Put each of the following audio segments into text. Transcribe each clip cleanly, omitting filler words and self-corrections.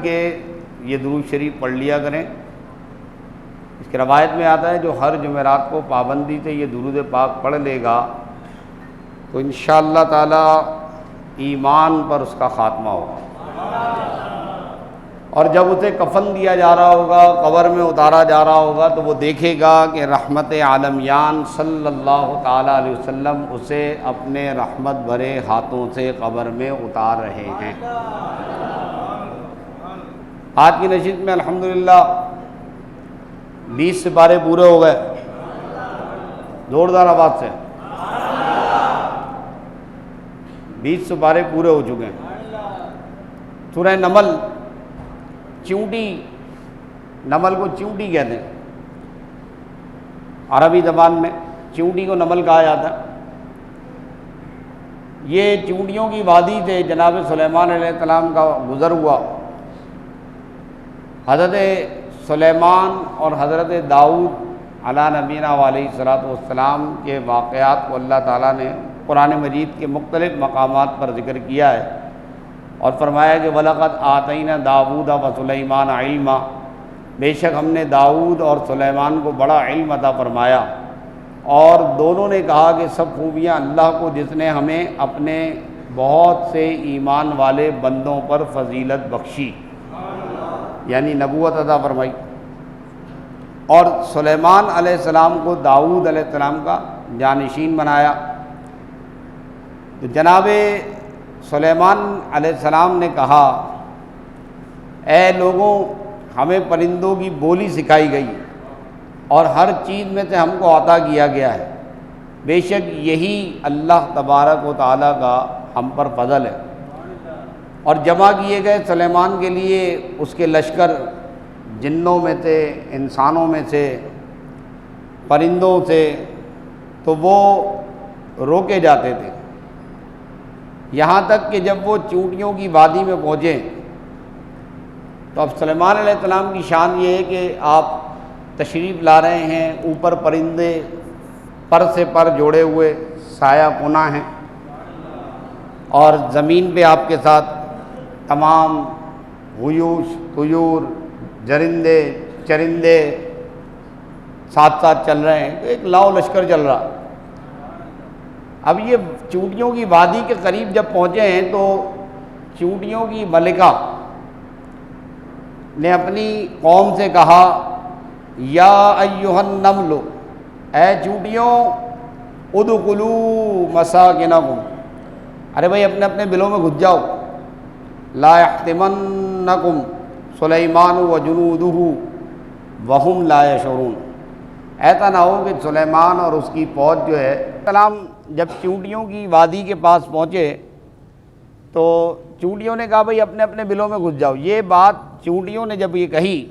کہ یہ درود شریف پڑھ لیا کریں۔ اس کی روایت میں آتا ہے جو ہر جمعرات کو پابندی سے یہ درود پاک پڑھ لے گا تو انشاءاللہ تعالی ایمان پر اس کا خاتمہ ہوگا، اور جب اسے کفن دیا جا رہا ہوگا، قبر میں اتارا جا رہا ہوگا، تو وہ دیکھے گا کہ رحمت عالمیان صلی اللہ تعالیٰ علیہ وسلم اسے اپنے رحمت بھرے ہاتھوں سے قبر میں اتار رہے ہیں۔ آج کی نشست میں الحمدللہ 20 سپارے پورے ہو گئے، زوردار آواز سے 20 سپارے پورے ہو چکے ہیں۔ سورہ نمل، چونٹی، نمل کو چونٹی کہتے ہیں عربی زبان میں، چونٹی کو نمل کہا جاتا ہے۔ یہ چونٹیوں کی وادی سے جناب سلیمان علیہ السلام کا گزر ہوا۔ حضرت سلیمان اور حضرت داؤد علیٰ نبینا علیہ الصلوۃ والسلام کے واقعات کو اللہ تعالیٰ نے قرآن مجید کے مختلف مقامات پر ذکر کیا ہے، اور فرمایا کہ وَلَقَدْ آتَيْنَا دَاوُودَ وَسُلَيْمَانَ عِلْمًا، بے شک ہم نے داؤد اور سلیمان کو بڑا علم عطا فرمایا، اور دونوں نے کہا کہ سب خوبیاں اللہ کو جس نے ہمیں اپنے بہت سے ایمان والے بندوں پر فضیلت بخشی، یعنی نبوت عطا فرمائی، اور سلیمان علیہ السلام کو داؤد علیہ السلام کا جانشین بنایا۔ تو جناب سلیمان علیہ السلام نے کہا، اے لوگوں، ہمیں پرندوں کی بولی سکھائی گئی اور ہر چیز میں سے ہم کو عطا کیا گیا ہے، بے شک یہی اللہ تبارک و تعالیٰ کا ہم پر فضل ہے۔ اور جمع کیے گئے سلیمان کے لیے اس کے لشکر، جنوں میں سے، انسانوں میں سے، پرندوں سے، تو وہ روکے جاتے تھے، یہاں تک کہ جب وہ چونٹیوں کی وادی میں پہنچے تو اب سلیمان علیہ السلام کی شان یہ ہے کہ آپ تشریف لا رہے ہیں، اوپر پرندے پر سے پر جوڑے ہوئے سایہ کناں ہیں، اور زمین پہ آپ کے ساتھ تمام وحوش، طیور، جرندے، چرندے ساتھ ساتھ چل رہے ہیں، ایک لاؤ لشکر چل رہا۔ اب یہ چونٹیوں کی وادی کے قریب جب پہنچے ہیں تو چونٹیوں کی ملکہ نے اپنی قوم سے کہا، یا ایھا النمل، اے چونٹیوں، ادخلوا مساکنکم، ارے بھائی اپنے اپنے بلوں میں گھس جاؤ، لا یحطمنکم سلیمان وجنودہ وہم لا یشعرون، ایسا نہ ہو کہ سلیمان اور اس کی فوج جو ہے۔ سلام جب چونٹیوں کی وادی کے پاس پہنچے تو چونٹیوں نے کہا بھائی اپنے اپنے بلوں میں گھس جاؤ۔ یہ بات چونٹیوں نے جب یہ کہی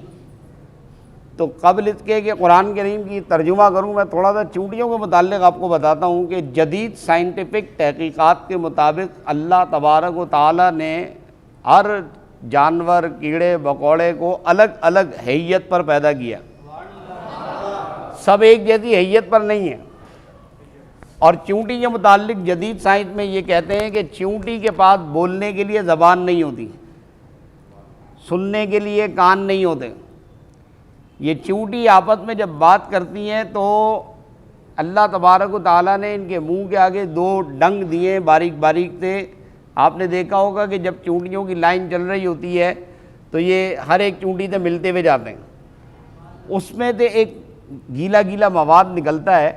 تو قبل اس کے کہ قرآن کریم کی ترجمہ کروں، میں تھوڑا سا چونٹیوں کے متعلق آپ کو بتاتا ہوں کہ جدید سائنٹیفک تحقیقات کے مطابق اللہ تبارک و تعالیٰ نے ہر جانور، کیڑے مکوڑے کو الگ الگ حیت پر پیدا کیا، سب ایک جیسی حیت پر نہیں ہے۔ اور چونٹی کے متعلق جدید سائنس میں یہ کہتے ہیں کہ چونٹی کے پاس بولنے کے لیے زبان نہیں ہوتی، سننے کے لیے کان نہیں ہوتے۔ یہ چونٹی آپس میں جب بات کرتی ہیں تو اللہ تبارک و تعالیٰ نے ان کے منہ کے آگے 2 ڈنگ دیے باریک باریک سے۔ آپ نے دیکھا ہوگا کہ جب چونٹیوں کی لائن چل رہی ہوتی ہے تو یہ ہر ایک چونٹی سے ملتے ہوئے جاتے ہیں، اس میں سے ایک گیلا گیلا مواد نکلتا ہے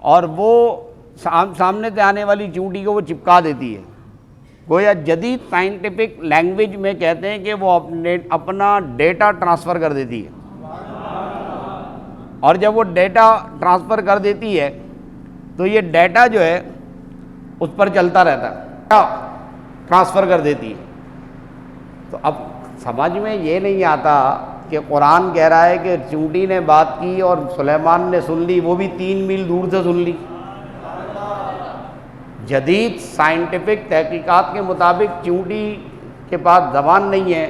اور وہ سامنے سے آنے والی چونٹی کو وہ چپکا دیتی ہے۔ گویا جدید سائنٹیفک لینگویج میں کہتے ہیں کہ وہ اپنا ڈیٹا ٹرانسفر کر دیتی ہے، اور جب وہ ڈیٹا ٹرانسفر کر دیتی ہے تو یہ ڈیٹا جو ہے اس پر چلتا رہتا ہے، ٹرانسفر کر دیتی ہے۔ تو اب سمجھ میں یہ نہیں آتا کہ قرآن کہہ رہا ہے کہ چونٹی نے بات کی اور سلیمان نے سن لی، وہ بھی 3 میل دور سے سن لی۔ جدید سائنٹیفک تحقیقات کے مطابق چونٹی کے پاس زبان نہیں ہے،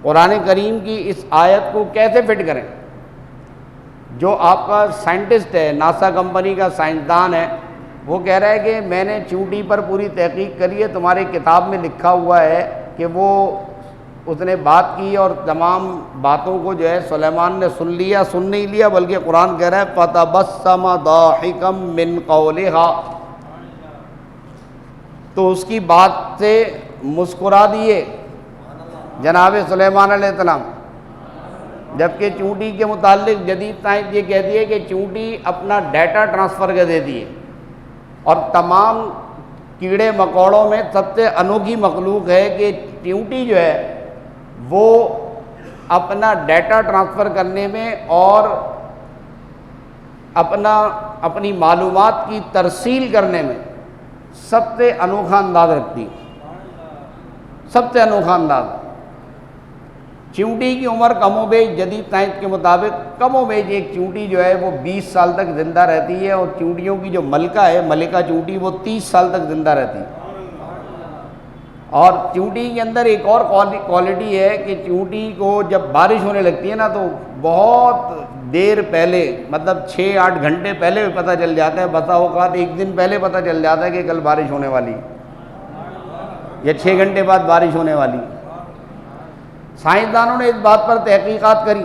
قرآن کریم کی اس آیت کو کیسے فٹ کریں؟ جو آپ کا سائنٹسٹ ہے، ناسا کمپنی کا سائنسدان ہے، وہ کہہ رہا ہے کہ میں نے چونٹی پر پوری تحقیق کری ہے، تمہاری کتاب میں لکھا ہوا ہے کہ وہ اس نے بات کی اور تمام باتوں کو جو ہے سلیمان نے سن لیا، سن نہیں لیا بلکہ قرآن کہہ رہا ہے فَتَبَسَّمَ ضَاحِكًا مِّن قَوْلِهَا، تو اس کی بات سے مسکرا دیے جناب سلیمان علیہ السلام۔ جبکہ چونٹی کے متعلق جدید سائنس یہ کہتی ہے کہ چونٹی اپنا ڈیٹا ٹرانسفر کر دیتی ہے، اور تمام کیڑے مکوڑوں میں سب سے انوکھی مخلوق ہے کہ چونٹی جو ہے وہ اپنا ڈیٹا ٹرانسفر کرنے میں اور اپنی معلومات کی ترسیل کرنے میں سب سے انوکھا انداز رکھتی ہے، سب سے انوکھا انداز۔ چونٹی کی عمر کم و بیش جدید سائنس کے مطابق کم و بیش ایک چونٹی جو ہے وہ 20 سال تک زندہ رہتی ہے، اور چونٹیوں کی جو ملکہ ہے، ملکہ چونٹی، وہ 30 سال تک زندہ رہتی ہے۔ اور چونٹی کے اندر ایک اور کوالٹی ہے کہ چونٹی کو جب بارش ہونے لگتی ہے نا تو بہت دیر پہلے، مطلب 6-8 گھنٹے پہلے پتہ چل جاتا ہے، بسا اوقات ایک دن پہلے پتہ چل جاتا ہے کہ کل بارش ہونے والی ہے یا 6 گھنٹے بعد بارش ہونے والی ہے۔ سائنسدانوں نے اس بات پر تحقیقات کری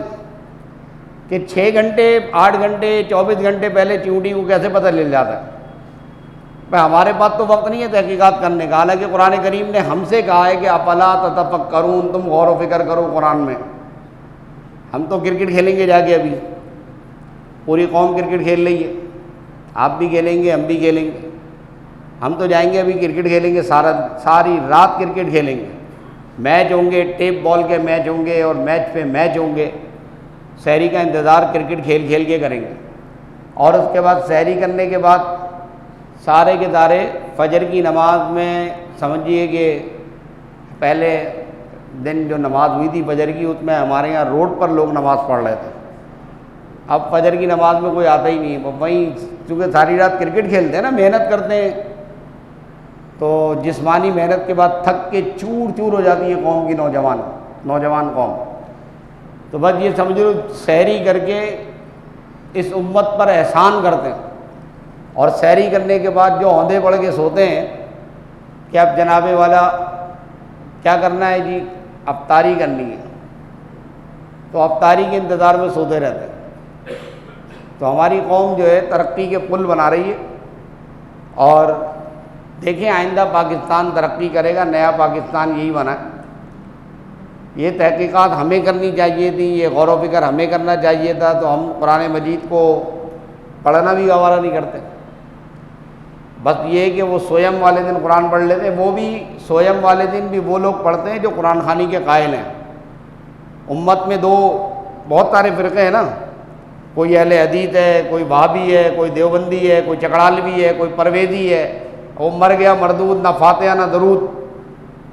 کہ 6 گھنٹے، 8 گھنٹے، 24 گھنٹے پہلے چونٹی کو کیسے پتہ چل جاتا ہے۔ ہمارے پاس تو وقت نہیں ہے تحقیقات کرنے کا، حالانکہ قرآن کریم نے ہم سے کہا ہے کہ افلا تتفکرون، تم غور و فکر کرو قرآن میں۔ ہم تو کرکٹ کھیلیں گے جا کے، ابھی پوری قوم کرکٹ کھیل رہی ہے، آپ بھی کھیلیں گے، ہم بھی کھیلیں گے۔ ہم تو جائیں گے ابھی کرکٹ کھیلیں گے، ساری رات کرکٹ کھیلیں گے، میچ ہوں گے، ٹیپ بال کے میچ ہوں گے اور میچ پہ میچ ہوں گے۔ سحری کا انتظار کرکٹ کھیل کھیل کے کریں گے، اور اس کے بعد سحری کرنے کے بعد سارے کے سارے فجر کی نماز میں، سمجھیے کہ پہلے دن جو نماز ہوئی تھی فجر کی، اس میں ہمارے یہاں روڈ پر لوگ نماز پڑھ رہے تھے۔ اب فجر کی نماز میں کوئی آتا ہی نہیں ہے، وہیں چونکہ ساری رات کرکٹ کھیلتے ہیں نا، محنت کرتے ہیں، تو جسمانی محنت کے بعد تھک کے چور چور ہو جاتی ہے قوم کی، نوجوان قوم۔ تو بس یہ سمجھ لو سحری کر کے اس امت پر احسان کرتے ہیں، اور سحری کرنے کے بعد جو اوندے پڑھ کے سوتے ہیں کہ اب جناب والا کیا کرنا ہے جی، افطاری کرنی ہے، تو افطاری کے انتظار میں سوتے رہتے ہیں۔ تو ہماری قوم جو ہے ترقی کے پل بنا رہی ہے، اور دیکھیں آئندہ پاکستان ترقی کرے گا، نیا پاکستان یہی بنا ہے۔ یہ تحقیقات ہمیں کرنی چاہیے تھی، یہ غور و فکر ہمیں کرنا چاہیے تھا، تو ہم قرآن مجید کو پڑھنا بھی گوارہ نہیں کرتے۔ بس یہ کہ وہ سویم والے دن قرآن پڑھ لیتے ہیں، وہ بھی سویم والے دن بھی وہ لوگ پڑھتے ہیں جو قرآن خوانی کے قائل ہیں۔ امت میں بہت سارے فرقے ہیں نا، کوئی اہل حدیث ہے، کوئی وہابی ہے، کوئی دیوبندی ہے، کوئی چکڑالوی ہے، کوئی پرویزی ہے، وہ مر گیا مردود، نہ فاتحہ نہ درود،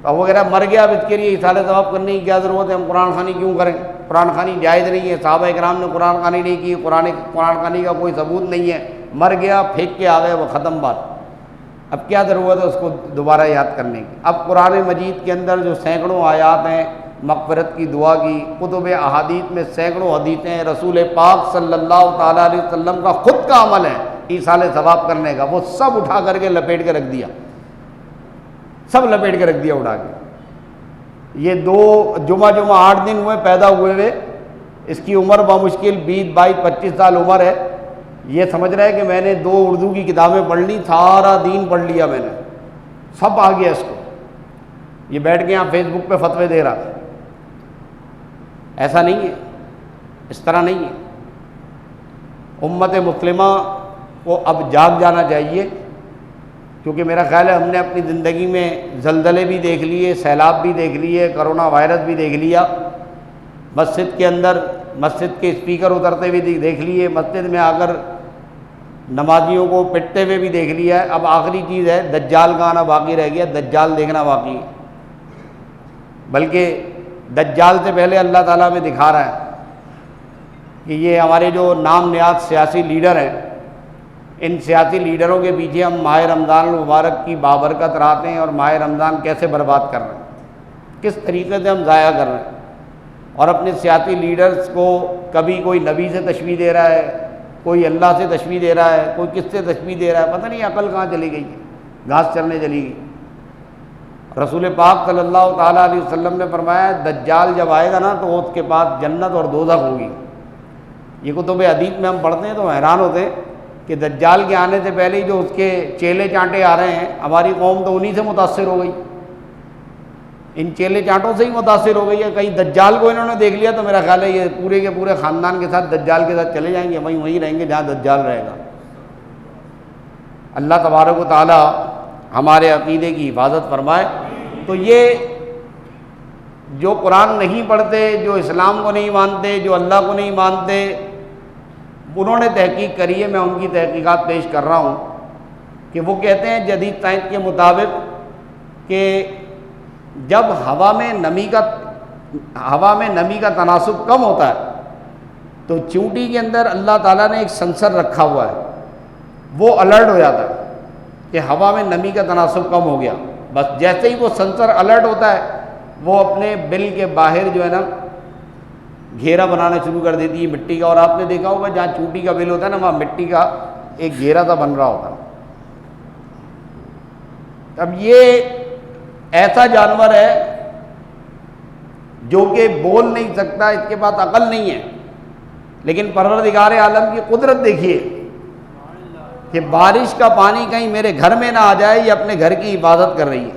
تو وہ کہہ رہا مر گیا، اب اس کے لیے اصال ثواب کرنے کی کیا ضرورت ہے، ہم قرآن خوانی کیوں کریں، قرآن خوانی جائز نہیں ہے، صحابہ کرام نے قرآن خوانی نہیں کی، قرآن خوانی کا کوئی ثبوت نہیں ہے، مر گیا پھینک کے آ گئے، وہ ختم بات، اب کیا ضرورت ہے اس کو دوبارہ یاد کرنے کی۔ اب قرآن مجید کے اندر جو سینکڑوں آیات ہیں مغفرت کی دعا کی، کتب احادیث میں سینکڑوں حدیثیں ہیں، رسول پاک صلی اللہ تعالیٰ علیہ وسلم کا خود کا عمل ہے ایصال ثواب کرنے کا، وہ سب اٹھا کر کے لپیٹ کے رکھ دیا، سب لپیٹ کے رکھ دیا اٹھا کے۔ یہ جمعہ 8 دن ہوئے پیدا ہوئے، اس کی عمر بمشکل 20 22 25 سال عمر ہے۔ یہ سمجھ رہا ہے کہ میں نے 2 اردو کی کتابیں پڑھ لی، سارا دین پڑھ لیا میں نے، سب آ گیا اس کو، یہ بیٹھ کے یہاں فیس بک پہ فتوے دے رہا تھا۔ ایسا نہیں ہے، اس طرح نہیں ہے۔ امت مسلمہ کو اب جاگ جانا چاہیے، کیونکہ میرا خیال ہے ہم نے اپنی زندگی میں زلزلے بھی دیکھ لیے، سیلاب بھی دیکھ لیے، کرونا وائرس بھی دیکھ لیا، مسجد کے اندر مسجد کے اسپیکر اترتے ہوئے دیکھ لیے، مسجد میں آ کر نمازیوں کو پٹتے ہوئے بھی دیکھ لیا ہے۔ اب آخری چیز ہے دجال کا آنا باقی رہ گیا، دجال دیکھنا باقی ہے، بلکہ دجال سے پہلے اللہ تعالیٰ میں دکھا رہا ہے کہ یہ ہمارے جو نام نیاد سیاسی لیڈر ہیں، ان سیاسی لیڈروں کے پیچھے ہم ماہ رمضان المبارک کی بابرکت راتیں اور ماہ رمضان کیسے برباد کر رہے ہیں، کس طریقے سے ہم ضائع کر رہے ہیں، اور اپنے سیاسی لیڈرز کو کبھی کوئی نبی سے تشبیہ دے رہا ہے، کوئی اللہ سے تشبیہ دے رہا ہے، کوئی کس سے تشبیہ دے رہا ہے، پتہ نہیں عقل کہاں چلی گئی ہے، گھاس چلنے چلی گئی۔ رسول پاک صلی اللہ تعالیٰ علیہ وسلم نے فرمایا دجال جب آئے گا نا تو اس کے بعد جنت اور دوزخ ہوگی۔ یہ کتب حدیث میں ہم پڑھتے ہیں تو حیران ہوتے ہیں کہ دجال کے آنے سے پہلے ہی جو اس کے چیلے چانٹے آ رہے ہیں، ہماری قوم تو انہی سے متاثر ہو گئی، ان چیلے چانٹوں سے ہی متاثر ہو گئی ہے۔ کہیں دجال کو انہوں نے دیکھ لیا تو میرا خیال ہے یہ پورے کے پورے خاندان کے ساتھ دجال کے ساتھ چلے جائیں گے، وہیں رہیں گے جہاں دجال رہے گا۔ اللہ تبارک و تعالی ہمارے عقیدے کی حفاظت فرمائے۔ تو یہ جو قرآن نہیں پڑھتے، جو اسلام کو نہیں مانتے، جو اللہ کو نہیں مانتے، انہوں نے تحقیق کری ہے، میں ان کی تحقیقات پیش کر رہا ہوں کہ وہ کہتے ہیں جدید سائنس کے مطابق کہ جب ہوا میں نمی کا تناسب کم ہوتا ہے تو چونٹی کے اندر اللہ تعالیٰ نے ایک سنسر رکھا ہوا ہے، وہ الرٹ ہو جاتا ہے کہ ہوا میں نمی کا تناسب کم ہو گیا۔ بس جیسے ہی وہ سنسر الرٹ ہوتا ہے وہ اپنے بل کے باہر جو ہے نا گھیرا بنانا شروع کر دیتی ہے مٹی کا، اور آپ نے دیکھا ہوگا جہاں چونٹی کا بل ہوتا ہے نا وہاں مٹی کا ایک گھیرا سا بن رہا ہوتا ہے۔ اب یہ ایسا جانور ہے جو کہ بول نہیں سکتا، اس کے پاس عقل نہیں ہے، لیکن پروردگار عالم کی قدرت دیکھیے کہ بارش کا پانی کہیں میرے گھر میں نہ آ جائے، یہ اپنے گھر کی حفاظت کر رہی ہے۔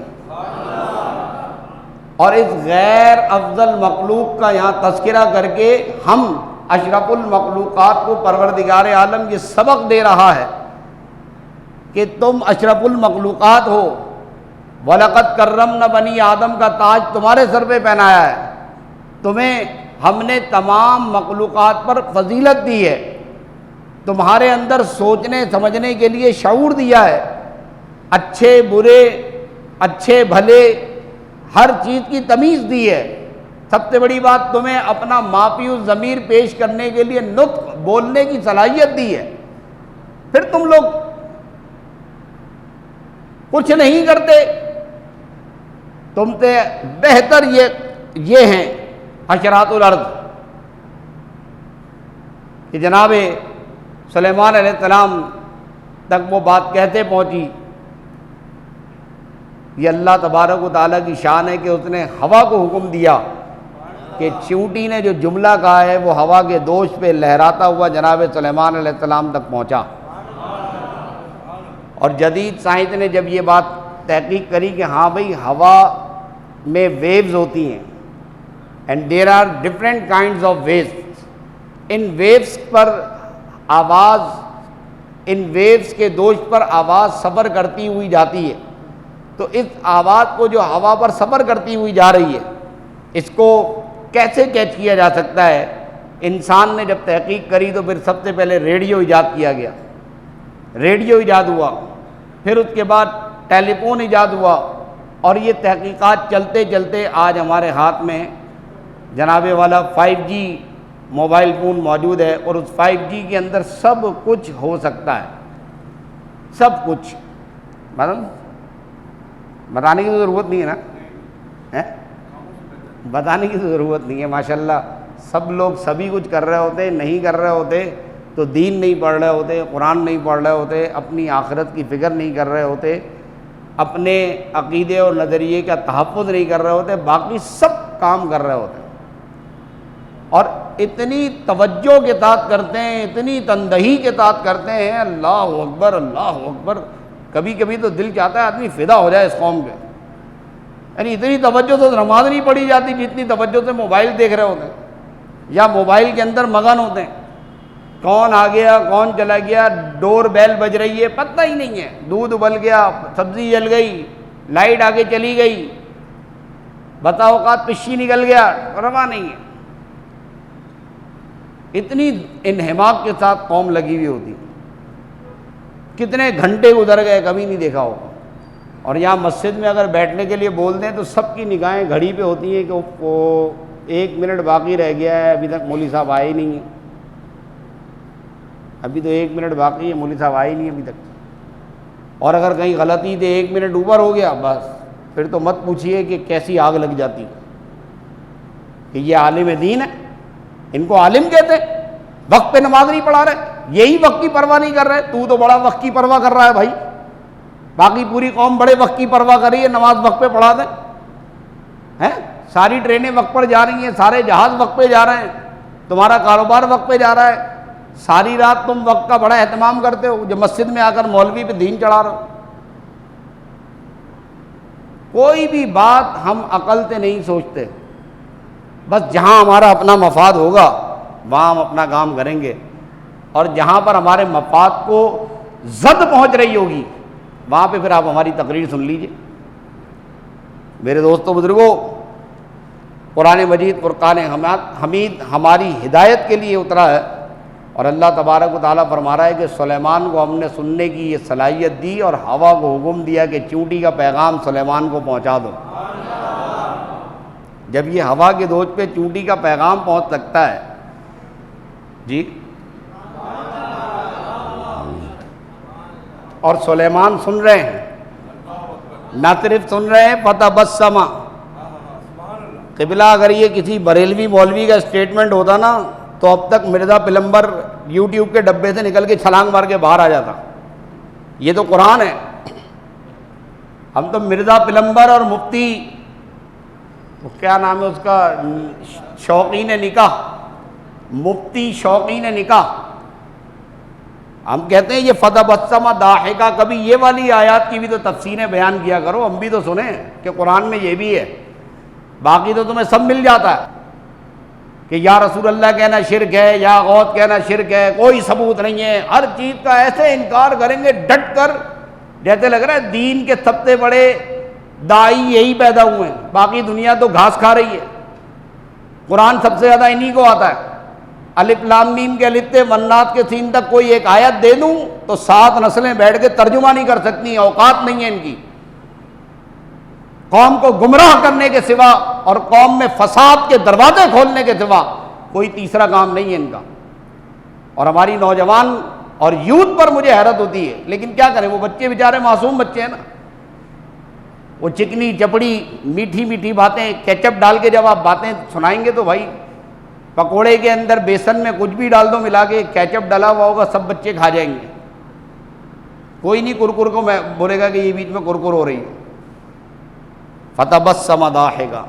اور اس غیر افضل مخلوق کا یہاں تذکرہ کر کے ہم اشرف المخلوقات کو پروردگار عالم یہ سبق دے رہا ہے کہ تم اشرف المخلوقات ہو، وَلَقَدْ كَرَّمْنَا بنی آدم کا تاج تمہارے سر پہ پہنایا ہے، تمہیں ہم نے تمام مخلوقات پر فضیلت دی ہے، تمہارے اندر سوچنے سمجھنے کے لیے شعور دیا ہے، اچھے برے، اچھے بھلے، ہر چیز کی تمیز دی ہے۔ سب سے بڑی بات تمہیں اپنا مافی الضمیر پیش کرنے کے لیے نطق بولنے کی صلاحیت دی ہے، پھر تم لوگ کچھ نہیں کرتے۔ تم سے بہتر یہ ہیں حشرات الارض کہ جناب سلیمان علیہ السلام تک وہ بات کہتے پہنچی۔ یہ اللہ تبارک و تعالیٰ کی شان ہے کہ اس نے ہوا کو حکم دیا کہ چونٹی نے جو جملہ کہا ہے وہ ہوا کے دوش پہ لہراتا ہوا جناب سلیمان علیہ السلام تک پہنچا۔ اور جدید سائنس نے جب یہ بات تحقیق کری کہ ہاں بھئی ہوا میں ویوز ہوتی ہیں، and there are different kinds of waves, ان ویوز پر آواز، ان ویوز کے دوش پر آواز سفر کرتی ہوئی جاتی ہے، تو اس آواز کو جو ہوا پر سفر کرتی ہوئی جا رہی ہے اس کو کیسے کیچ کیا جا سکتا ہے؟ انسان نے جب تحقیق کری تو پھر سب سے پہلے ریڈیو ایجاد کیا گیا، ریڈیو ایجاد ہوا، پھر اس کے بعد ٹیلی فون ایجاد ہوا، اور یہ تحقیقات چلتے چلتے آج ہمارے ہاتھ میں جناب والا 5G موبائل فون موجود ہے، اور اس 5G کے اندر سب کچھ ہو سکتا ہے، سب کچھ۔ مطلب بتانے کی تو ضرورت نہیں ہے نا، بتانے کی تو ضرورت نہیں ہے، ماشاءاللہ سب لوگ سبھی کچھ کر رہے ہوتے، نہیں کر رہے ہوتے تو دین نہیں پڑھ رہے ہوتے، قرآن نہیں پڑھ رہے ہوتے، اپنی آخرت کی فکر نہیں کر رہے ہوتے، اپنے عقیدے اور نظریے کا تحفظ نہیں کر رہے ہوتے، باقی سب کام کر رہے ہوتے، اور اتنی توجہ کے ساتھ کرتے ہیں، اتنی تندہی کے ساتھ کرتے ہیں، اللہ اکبر اللہ اکبر۔ کبھی کبھی تو دل چاہتا ہے آدمی فدا ہو جائے اس قوم پہ، یعنی اتنی توجہ تو نماز نہیں پڑھی جاتی جتنی توجہ سے موبائل دیکھ رہے ہوتے ہیں یا موبائل کے اندر مگن ہوتے ہیں۔ کون آ گیا، کون چلا گیا، ڈور بیل بج رہی ہے پتہ ہی نہیں ہے، دودھ ابل گیا، سبزی جل گئی، لائٹ آگے چلی گئی، بتا اوقات پشی نکل گیا، پرواہ نہیں ہے۔ اتنی انہماک کے ساتھ قوم لگی ہوئی ہوتی، کتنے گھنٹے گزر گئے کبھی نہیں دیکھا ہوگا۔ اور یہاں مسجد میں اگر بیٹھنے کے لیے بول دیں تو سب کی نگاہیں گھڑی پہ ہوتی ہیں کہ وہ 1 منٹ باقی رہ گیا ہے، ابھی تک مولوی صاحب آئے ہی نہیں ہیں، ابھی تو 1 منٹ باقی ہے، مولوی صاحب آئے ہی نہیں ابھی تک۔ اور اگر کہیں غلطی سے 1 منٹ اوپر ہو گیا بس پھر تو مت پوچھیے کہ کیسی آگ لگ جاتی کہ یہ عالم دین ہے، ان کو عالم کہتے ہیں، وقت پہ نماز نہیں پڑھا رہے۔ یہی وقت کی پرواہ نہیں کر رہے. تو بڑا وقت کی پرواہ کر رہا ہے بھائی, باقی پوری قوم بڑے وقت کی پرواہ کر رہی ہے, نماز وقت پہ پڑھا دیں ہیں, ساری ٹرینیں وقت پر جا رہی ہیں, سارے جہاز وقت پہ جا رہے ہیں, تمہارا کاروبار وقت پہ جا رہا ہے, ساری رات تم وقت کا بڑا اہتمام کرتے ہو, جو مسجد میں آ کر مولوی پہ دین چڑھا رہے ہو. کوئی بھی بات ہم عقل سے نہیں سوچتے, بس جہاں ہمارا اپنا مفاد ہوگا وہاں ہم اپنا کام کریں گے, اور جہاں پر ہمارے مفاد کو زد پہنچ رہی ہوگی وہاں پہ پھر آپ ہماری تقریر سن لیجئے. میرے دوستو بزرگوں, قرآن مجید فرقان حمید ہماری ہدایت کے لیے اترا ہے, اور اللہ تبارک و تعالیٰ فرما رہا ہے کہ سلیمان کو ہم نے سننے کی یہ صلاحیت دی, اور ہوا کو حکم دیا کہ چونٹی کا پیغام سلیمان کو پہنچا دو. جب یہ ہوا کے دوش پہ چونٹی کا پیغام پہنچ سکتا ہے جی, اور سلیمان سن رہے ہیں, نہ صرف سن رہے ہیں, فتبسم. قبلہ اگر یہ کسی بریلوی مولوی کا اسٹیٹمنٹ ہوتا نا تو اب تک مرزا پلمبر یوٹیوب کے ڈبے سے نکل کے چھلانگ مار کے باہر آ جاتا. یہ تو قرآن ہے. ہم تو مرزا پلمبر اور مفتی کیا نام ہے اس کا, شوقین نکاح, مفتی شوقین نکاح, ہم کہتے ہیں یہ فتبسم ضاحکا. کبھی یہ والی آیات کی بھی تو تفسیریں بیان کیا کرو, ہم بھی تو سنیں کہ قرآن میں یہ بھی ہے. باقی تو تمہیں سب مل جاتا ہے کہ یا رسول اللہ کہنا شرک ہے, یا غوث کہنا شرک ہے, کوئی ثبوت نہیں ہے. ہر چیز کا ایسے انکار کریں گے ڈٹ کر جیسے لگ رہا ہے دین کے سب سے بڑے داعی یہی پیدا ہوئے ہیں, باقی دنیا تو گھاس کھا رہی ہے. قرآن سب سے زیادہ انہی کو آتا ہے. الف لام میم کے الف سے والناس کے سین تک کوئی ایک آیت دے دوں تو 7 نسلیں بیٹھ کے ترجمہ نہیں کر سکتی, اوقات نہیں ہے ان کی. قوم کو گمراہ کرنے کے سوا اور قوم میں فساد کے دروازے کھولنے کے سوا کوئی تیسرا کام نہیں ہے ان کا. اور ہماری نوجوان اور یوتھ پر مجھے حیرت ہوتی ہے, لیکن کیا کریں, وہ بچے بیچارے معصوم بچے ہیں نا, وہ چکنی چپڑی میٹھی میٹھی باتیں کیچپ ڈال کے جب آپ باتیں سنائیں گے تو بھائی پکوڑے کے اندر بیسن میں کچھ بھی ڈال دو ملا کے, کیچپ ڈلا ہوا ہوگا, سب بچے کھا جائیں گے. کوئی نہیں کرکر کو میں بولے گا کہ یہ بیچ میں کرکر ہو رہی ہے. فتبسم ضاحکا,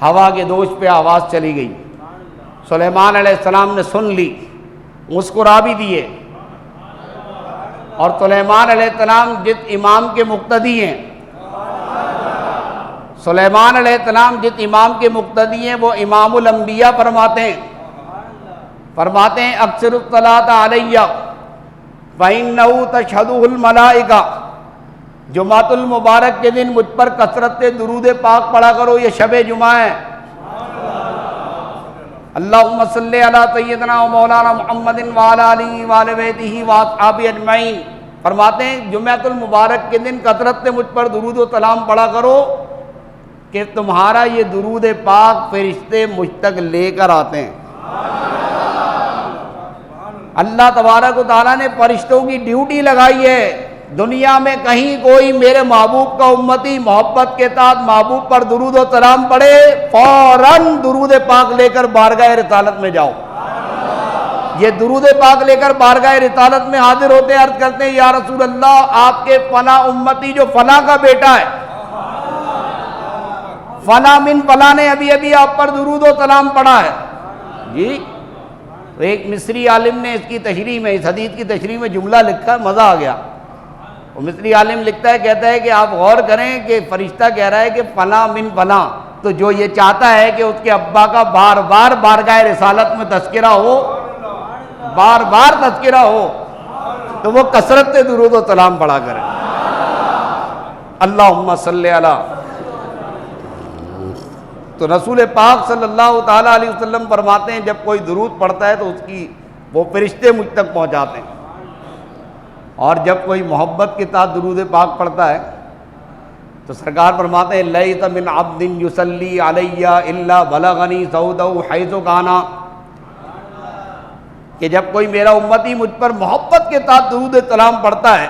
ہوا کے دوش پہ آواز چلی گئی. سلیمان علیہ السلام نے سن لی, مسکرا بھی دیے. اور سلیمان علیہ السلام جس امام کے مقتدی ہیں, سلیمان علیہ السلام جس امام کے مقتدی ہیں وہ امام الانبیاء فرماتے ہیں اکثر الصلاۃ علیہ فإنہ تشہدہ الملائکہ. جمعۃ المبارک کے دن مجھ پر کثرت سے درود پاک پڑھا کرو, یہ شب جمعہ ہے. اللہم صلی علی سیدنا و مولانا محمد وعلی آلہ وآلہ بیتہ واصحابہ اجمعین. فرماتے ہیں جمعۃ المبارک کے دن کثرت سے مجھ پر درود و سلام پڑھا کرو کہ تمہارا یہ درود پاک فرشتے مجھ تک لے کر آتے ہیں. اللہ تبارک و تعالیٰ نے فرشتوں کی ڈیوٹی لگائی ہے. دنیا میں کہیں کوئی میرے محبوب کا امتی محبت کے ساتھ محبوب پر درود و سلام پڑھے, فوراً درود پاک لے کر بارگاہ رسالت میں جاؤ. یہ درود پاک لے کر بارگاہ رسالت میں حاضر ہوتے ہیں, عرض کرتے ہیں یا رسول اللہ آپ کے فلاں امتی جو فلاں کا بیٹا ہے, فلاں من فلاں نے ابھی آپ پر درود و سلام پڑھا ہے. جی تو ایک مصری عالم نے اس کی تشریح میں, اس حدیث کی تشریح میں جملہ لکھا, مزہ آ گیا. وہ مصری عالم لکھتا ہے, کہتا ہے کہ آپ غور کریں کہ فرشتہ کہہ رہا ہے کہ فلاں من فلاں, تو جو یہ چاہتا ہے کہ اس کے ابا کا بار بار بارگاہ رسالت میں تذکرہ ہو, بار بار تذکرہ ہو, تو وہ کثرت سے درود و سلام پڑھا کرے. اللہم صلی علی. تو رسول پاک صلی اللہ تعالیٰ علیہ وسلم فرماتے ہیں جب کوئی درود پڑھتا ہے تو اس کی وہ فرشتے مجھ تک پہنچاتے ہیں. اور جب کوئی محبت کے ساتھ درود پاک پڑھتا ہے تو سرکار فرماتے ہیں لیس من عبد یصلی علی الا بلغنی صوتہ حیث کانا, کہ جب کوئی میرا امتی مجھ پر محبت کے ساتھ درود سلام پڑھتا ہے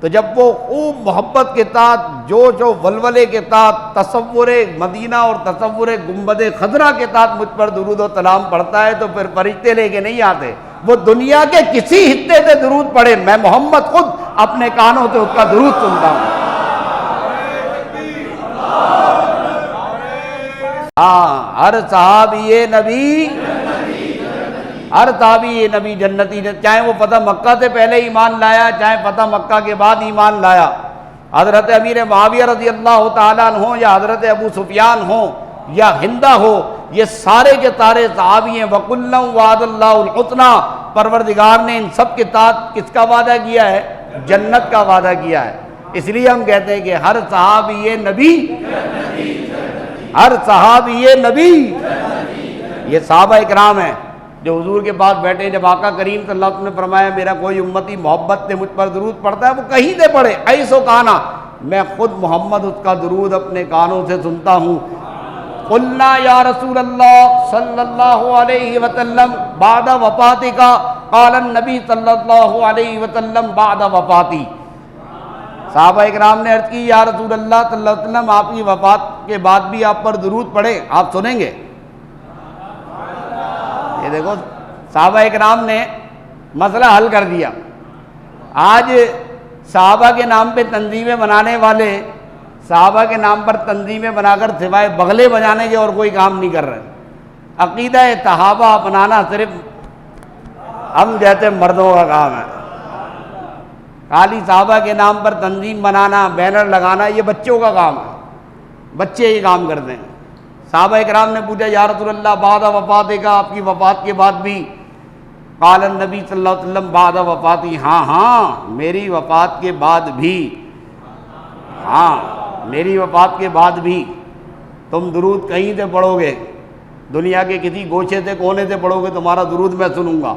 تو جب وہ خوب محبت کے ساتھ جوش و ولولے کے ساتھ تصور مدینہ اور تصور گنبد خضرا کے ساتھ مجھ پر درود و سلام پڑھتا ہے تو پھر فرشتے لے کے نہیں آتے, وہ دنیا کے کسی خطے سے درود پڑھے، میں محمد خود اپنے کانوں سے اس کا درود سنتا ہوں۔ ہاں، ہر صحابی نبی، ہر تابعی نبی جنتی، چاہے وہ فتح مکہ سے پہلے ایمان لایا، چاہے فتح مکہ کے بعد ایمان لایا، حضرت امیر معاویہ رضی اللہ تعالیٰ عنہ ہوں یا حضرت ابو سفیان ہوں یا ہندہ ہو، یہ سارے کے سارے صحابی ہیں۔ وَكُلًّا وَعَدَ اللَّهُ الْحُسْنَىٰ، پروردگار نے ان سب کے ساتھ کس کا وعدہ کیا ہے؟ جنت کا وعدہ کیا ہے۔ اس لیے ہم کہتے ہیں کہ ہر صحابی نبی، ہر صحابی نبی، یہ صحابہ اکرام ہیں جو حضور کے پاس بیٹھے، جب آقا کریم صلی اللہ علیہ وسلم نے فرمایا میرا کوئی امتی محبت سے مجھ پر درود پڑھتا ہے، وہ کہیں سے پڑھے، ایسو کانا، میں خود محمد اس کا درود اپنے کانوں سے سنتا ہوں۔ قلنا یا رسول اللہ صلی اللہ علیہ وسلم بعد وفاتک، قال النبی صلی اللہ علیہ وسلم بعد وفاتی۔ صحابہ اکرام نے عرض کی یا رسول اللہ صلی اللہ علیہ وسلم آپ کی وفات کے بعد بھی آپ پر درود پڑھے، آپ سنیں گے؟ یہ دیکھو صحابہ اکرام نے مسئلہ حل کر دیا۔ آج صحابہ کے نام پہ تنظیمیں بنانے والے صحابہ کے نام پر تنظیمیں بنا کر سوائے بغلے بجانے کے اور کوئی کام نہیں کر رہے۔ عقیدہ صحابہ اپنانا صرف ہم جیسے مردوں کا کام ہے۔ خالی صحابہ کے نام پر تنظیم بنانا، بینر لگانا، یہ بچوں کا کام ہے، بچے یہ کام کرتے ہیں۔ صحابہ اکرام نے پوچھا یا رسول اللہ بعد وفاتک، آپ کی وفات کے بعد بھی؟ قال النبی صلی اللہ علیہ وسلم بعد وفاتی، ہاں ہاں میری وفات کے بعد بھی، ہاں میری وفات کے بعد بھی تم درود کہیں سے پڑھو گے، دنیا کے کسی گوشے سے کونے سے پڑھو گے، تمہارا درود میں سنوں گا۔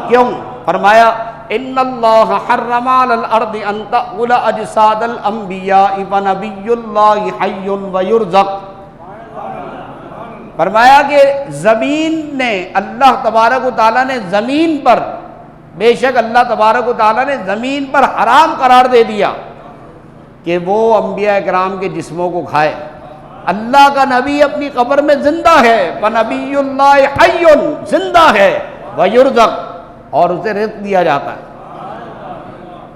کیوں؟ فرمایا ان اللہ حرم علی الارض ان تأکل اجساد الانبیاء فنبی اللہ حی ویرزق۔ فرمایا کہ زمین نے، اللہ تبارک و تعالیٰ نے زمین پر، بے شک اللہ تبارک و تعالیٰ نے زمین پر حرام قرار دے دیا کہ وہ انبیاء کرام کے جسموں کو کھائے۔ اللہ کا نبی اپنی قبر میں زندہ ہے، فنبی اللہ حی، زندہ ہے، ویرزق، اور اسے رزق دیا جاتا ہے۔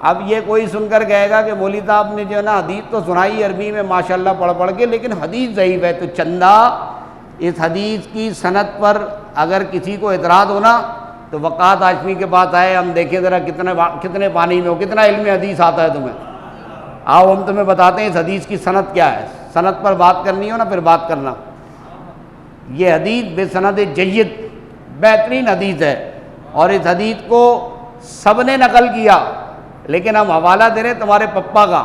اب یہ کوئی سن کر کہے گا کہ مولوی صاحب نے جو ہے نا حدیث تو سنائی عربی میں ماشاءاللہ پڑھ پڑھ کے، لیکن حدیث ضعیف ہے، تو چندہ اس حدیث کی سند پر اگر کسی کو اعتراض ہونا تو وقات ہاشمی کے پاس آئے، ہم دیکھیں ذرا کتنے پانی میں ہو، کتنا علم حدیث آتا ہے تمہیں، آؤ ہم تمہیں بتاتے ہیں اس حدیث کی سند کیا ہے۔ سند پر بات کرنی ہو نا پھر بات کرنا۔ یہ حدیث بے سند جید بہترین حدیث ہے، اور اس حدیث کو سب نے نقل کیا، لیکن ہم حوالہ دے رہے تمہارے پپا کا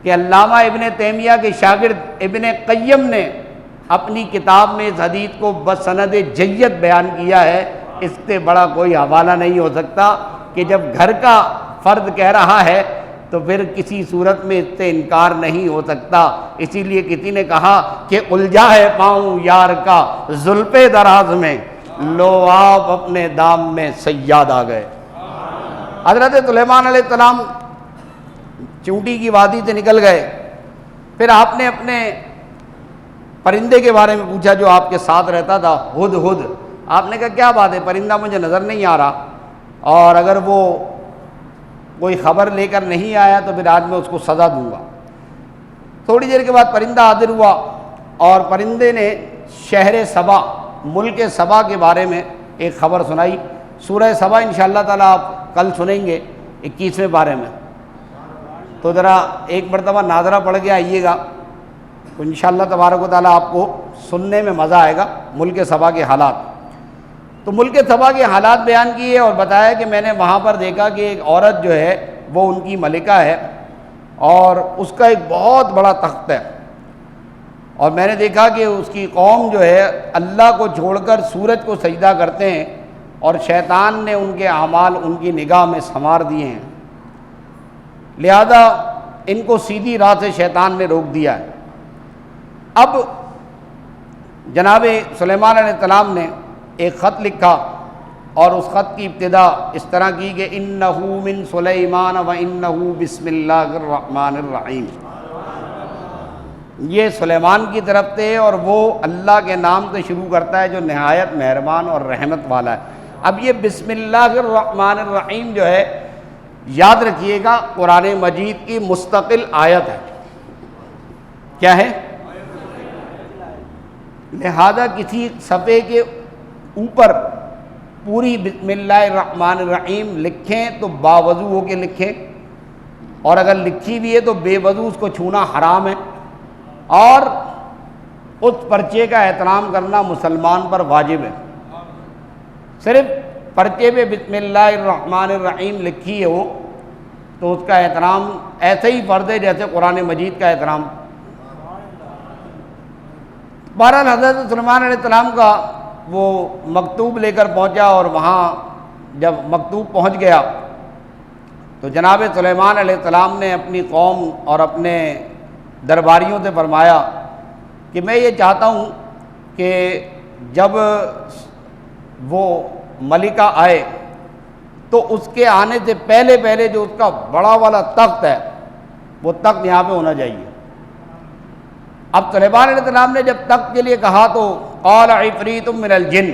کہ علامہ ابن تیمیہ کے شاگرد ابن قیم نے اپنی کتاب میں اس حدیث کو بسند جید بیان کیا ہے۔ اس سے بڑا کوئی حوالہ نہیں ہو سکتا کہ جب گھر کا فرد کہہ رہا ہے تو پھر کسی صورت میں اس سے انکار نہیں ہو سکتا۔ اسی لیے کسی نے کہا کہ الجھا ہے پاؤں یار کا زلف دراز میں، لو آپ اپنے دام میں صیاد آ گئے۔ حضرت سلیمان علیہ السلام چونٹی کی وادی سے نکل گئے، پھر آپ نے اپنے پرندے کے بارے میں پوچھا جو آپ کے ساتھ رہتا تھا، ہد ہد۔ آپ نے کہا کیا بات ہے، پرندہ مجھے نظر نہیں آ رہا، اور اگر وہ کوئی خبر لے کر نہیں آیا تو پھر آج میں اس کو سزا دوں گا۔ تھوڑی دیر کے بعد پرندہ حاضر ہوا، اور پرندے نے شہر سبا، ملک سبا کے بارے میں ایک خبر سنائی۔ سورہ سبا انشاءاللہ تعالیٰ آپ کل سنیں گے 21ویں بارے میں، تو ذرا ایک مرتبہ ناظرہ پڑھ کے آئیے گا، تو انشاءاللہ تبارک و تعالیٰ آپ کو سننے میں مزہ آئے گا ملک سبا کے حالات۔ تو ملک سبا کے حالات بیان کیے اور بتایا کہ میں نے وہاں پر دیکھا کہ ایک عورت جو ہے وہ ان کی ملکہ ہے، اور اس کا ایک بہت بڑا تخت ہے، اور میں نے دیکھا کہ اس کی قوم جو ہے اللہ کو چھوڑ کر سورج کو سجدہ کرتے ہیں، اور شیطان نے ان کے اعمال ان کی نگاہ میں سنوار دیے ہیں، لہذا ان کو سیدھی راہ سے شیطان نے روک دیا ہے۔ اب جناب سلیمان علیہ السلام نے ایک خط لکھا، اور اس خط کی ابتدا اس طرح کی کہ انہو من سلیمان و انہو بسم اللہ الرحمن الرحیم، یہ سلیمان کی طرف سے اور وہ اللہ کے نام سے شروع کرتا ہے جو نہایت مہربان اور رحمت والا ہے۔ اب یہ بسم اللہ الرحمن الرحیم جو ہے، یاد رکھیے گا قرآن مجید کی مستقل آیت ہے. کیا ہے؟ لہذا کسی صفحے کے اوپر پوری بسم اللہ الرحمن الرحیم لکھیں تو باوضو ہو کے لکھیں، اور اگر لکھی بھی ہے تو بے وضو اس کو چھونا حرام ہے، اور اس پرچے کا احترام کرنا مسلمان پر واجب ہے. صرف پرچے پہ بسم اللہ الرحمن الرحیم لکھی ہو تو اس کا احترام ایسے ہی فرض ہے جیسے قرآن مجید کا احترام. بہرحال حضرت سلیمان علیہ السلام کا وہ مکتوب لے کر پہنچا، اور وہاں جب مکتوب پہنچ گیا تو جناب سلیمان علیہ السلام نے اپنی قوم اور اپنے درباریوں سے فرمایا کہ میں یہ چاہتا ہوں کہ جب وہ ملکہ آئے تو اس کے آنے سے پہلے پہلے جو اس کا بڑا والا تخت ہے وہ تخت یہاں پہ ہونا چاہیے. اب سلیمان علیہ السلام نے جب تخت کے لیے کہا تو قال عفریت من الجن،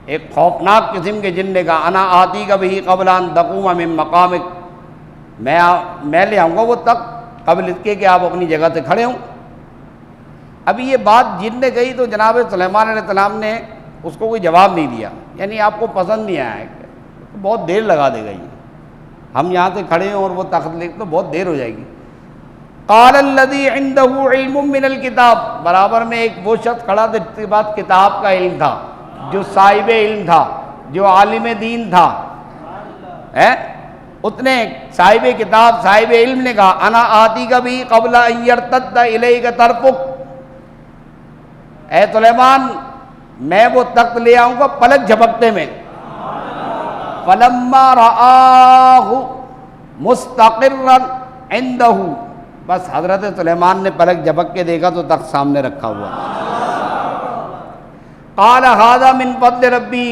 ایک خوفناک قسم کے جن نے کہا انا آتی کا بھی قبل ان تقوم من مقامک، میں لے آؤں گا وہ تخت قبل اس کے کہ آپ اپنی جگہ سے کھڑے ہوں. ابھی یہ بات جن نے کہی تو جناب سلیمان علیہ السلام نے اس کو کوئی جواب نہیں دیا، یعنی آپ کو پسند نہیں آیا ہے، بہت دیر لگا دے گا یہ، ہم یہاں سے کھڑے ہیں اور وہ تخت لے تو بہت دیر ہو جائے گی. قال الذی عنده علم من الکتاب، برابر میں ایک وہ شخص کھڑا تھا جس کے بعد کتاب کا علم تھا، جو صاحب علم تھا، جو عالم دین تھا. اس نے صاحب کتاب صاحب علم نے کہا انا آتی کا بھی قبل ان یرتد الیک طرفک، اے سلیمان میں وہ تخت لے آؤں گا پلک جھپکتے میں. فلما رآہ مستقرا عنده، بس حضرت سلیمان نے پلک جھپک کے دیکھا تو تخت سامنے رکھا ہوا. قال ھذا من فضل ربی،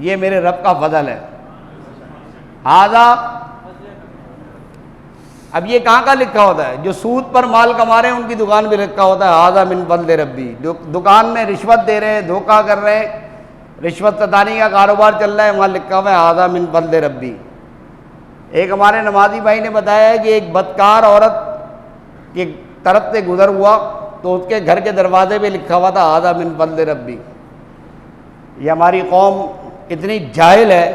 یہ میرے رب کا فضل ہے. ھذا، اب یہ کہاں کا لکھا ہوتا ہے؟ جو سود پر مال کما رہے ہیں ان کی دکان پہ لکھا ہوتا ہے ھذا من فضل ربی. جو دکان میں رشوت دے رہے ہیں، دھوکہ کر رہے ہیں، رشوت ستانی کا کاروبار چل رہا ہے، وہاں لکھا ہوا ہے ھذا من فضل ربی. ایک ہمارے نمازی بھائی نے بتایا ہے کہ ایک بدکار عورت کی طرف سے گزر ہوا تو اس کے گھر کے دروازے پہ لکھا ہوا تھا ھذا من فضل ربی. یہ ہماری قوم اتنی جاہل ہے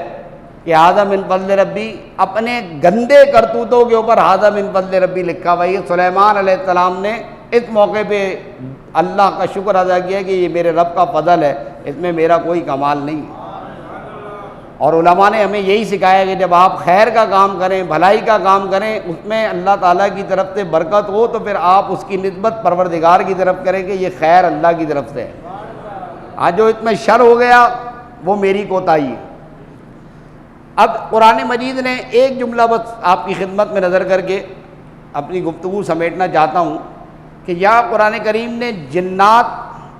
کہ ھذا من فضل ربی، اپنے گندے کرتوتوں کے اوپر ھذا من فضل ربی لکھا ہوا. یہ سلیمان علیہ السلام نے اس موقع پہ اللہ کا شکر ادا کیا کہ یہ میرے رب کا فضل ہے، اس میں میرا کوئی کمال نہیں. اور علماء نے ہمیں یہی سکھایا کہ جب آپ خیر کا کام کریں، بھلائی کا کام کریں، اس میں اللہ تعالیٰ کی طرف سے برکت ہو تو پھر آپ اس کی نسبت پروردگار کی طرف کریں کہ یہ خیر اللہ کی طرف سے ہے. آج جو اس میں شر ہو گیا وہ میری کوتاہی ہے. اب قرآن مجید نے ایک جملہ بس آپ کی خدمت میں نظر کر کے اپنی گفتگو سمیٹنا چاہتا ہوں کہ یہاں قرآن کریم نے جنات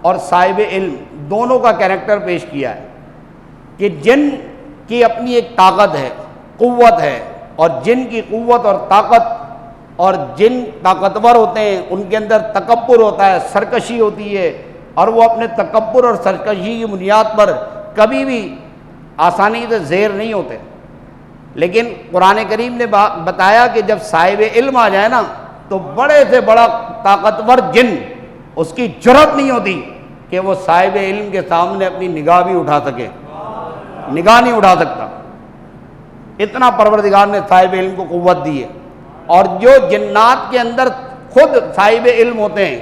اور صاحب علم دونوں کا کیریکٹر پیش کیا ہے کہ جن کی اپنی ایک طاقت ہے، قوت ہے، اور جن کی قوت اور طاقت، اور جن طاقتور ہوتے ہیں ان کے اندر تکبر ہوتا ہے، سرکشی ہوتی ہے، اور وہ اپنے تکبر اور سرکشی کی بنیاد پر کبھی بھی آسانی سے زیر نہیں ہوتے. لیکن قرآن کریم نے بتایا کہ جب صاحب علم آ جائے نا تو بڑے سے بڑا طاقتور جن اس کی جرأت نہیں ہوتی کہ وہ صاحب علم کے سامنے اپنی نگاہ بھی اٹھا سکے، نگاہ نہیں اٹھا سکتا. اتنا پروردگار نے صاحب علم کو قوت دی ہے. اور جو جنات کے اندر خود صاحب علم ہوتے ہیں،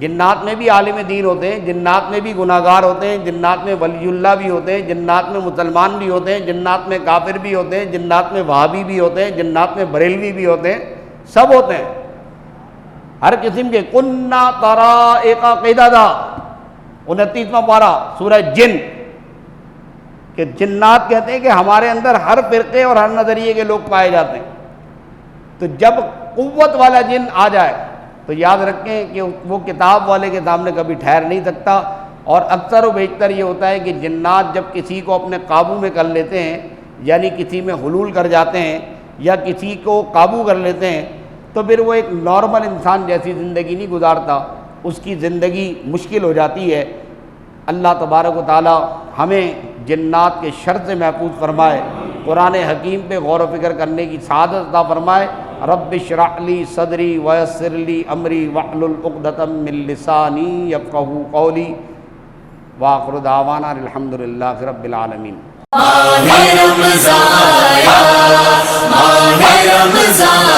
جنات میں بھی عالم دین ہوتے ہیں، جنات میں بھی گناہگار ہوتے ہیں، جنات میں ولی اللہ بھی ہوتے ہیں، جنات میں مسلمان بھی ہوتے ہیں، جنات میں کافر بھی ہوتے ہیں، جنات میں وہابی بھی ہوتے ہیں، جنات میں بریلوی بھی ہوتے ہیں، سب ہوتے ہیں ہر قسم کے. کنا طرائق قددا، 29واں پارہ سورہ جن، کہ جنات کہتے ہیں کہ ہمارے اندر ہر فرقے اور ہر نظریے کے لوگ پائے جاتے ہیں. تو جب قوت والا جن آ جائے تو یاد رکھیں کہ وہ کتاب والے کے سامنے کبھی ٹھہر نہیں سکتا. اور اکثر و بیشتر یہ ہوتا ہے کہ جنات جب کسی کو اپنے قابو میں کر لیتے ہیں، یعنی کسی میں حلول کر جاتے ہیں یا کسی کو قابو کر لیتے ہیں، تو پھر وہ ایک نارمل انسان جیسی زندگی نہیں گزارتا، اس کی زندگی مشکل ہو جاتی ہے. اللہ تبارک و تعالی ہمیں جنات کے شر سے محفوظ فرمائے، قرآن حکیم پہ غور و فکر کرنے کی سعادت عطا فرمائے۔ رب اشرح لی صدری ویسر لی امری واحلل عقدۃ من لسانی یفقہوا قولی، وآخر دعوانا الحمدللہ رب العالمین۔ ماہ رمضان